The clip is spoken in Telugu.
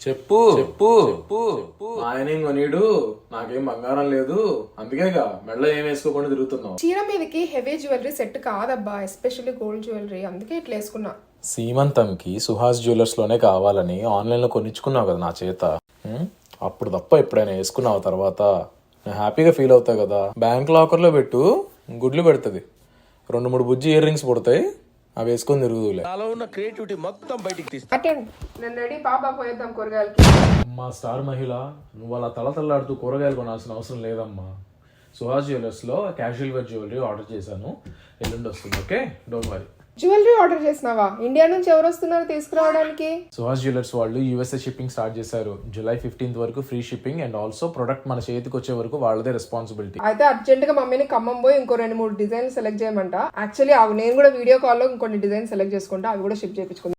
చెప్పు చెప్పు చెప్పు ఆయన కొనీడు, నాకేం బంగారం లేదు, అందుకేగా మెడలో ఏం వేసుకోకుండా తిరుగుతున్నావు. చీర మీదకి హెవీ జ్యువెలరీ సెట్ కాదబ్బా, ఎస్పెషల్లీ గోల్డ్ జ్యువెలరీ, అందుకే ఇట్లా వేసుకున్నా. సీమంతంకి సుహాస్ జ్యువెలర్స్ లోనే కావాలని ఆన్లైన్ లో కొనిచ్చుకున్నావు కదా నా చేత. అప్పుడు తప్ప ఎప్పుడైనా వేసుకున్నావు తర్వాత నేను హ్యాపీగా ఫీల్ అవుతా కదా. బ్యాంక్ లాకర్ లో పెట్టు, గుడ్లు పెడుతుంది. 2-3 బుజ్జి ఇయర్ రింగ్స్ పుడతాయి, అవి వేసుకొని తిరుగుదులే. అటెండ్, నేను రెడీ, పాపా పోయేద్దాం కూరగాయలకి. అమ్మా స్టార్ మహిళ, నువ్వు అలా తలతల్లాడుతూ కూరగాయలు కొనాల్సిన అవసరం లేదమ్మా. సుహాస్ జ్యువెలర్స్ లో క్యాజువల్ వేర్ జ్యువెలరీ ఆర్డర్ చేశాను, ఎల్లుండి వస్తుంది. Okay, don't worry. Jewellery order చేసినావా? ఇండియా నుంచి ఎవరు వస్తున్నారు తీసుకురావడానికి? సుహాస్ జ్యువెలర్స్ వాళ్ళు యూఎస్ఏ షిప్పింగ్ స్టార్ట్ చేశారు. July 15th వరకు free shipping, and also product మన చేతికి వచ్చే వరకు వాళ్ళదే రెస్పాన్సిబిలిటీ. అయితే అర్జెంట్ గా మమ్మీని ఖమ్మం పోయి ఇంకో 2-3 డిజైన్ సెలెక్ట్ చేయమంట. యాక్చువల్లీ నేను కూడా వీడియో కాల్ లో ఇంకొన్ని డిజైన్ సెలెక్ట్ చేసుకుంటా, అవి కూడా షిప్ చేయించుకుంటా.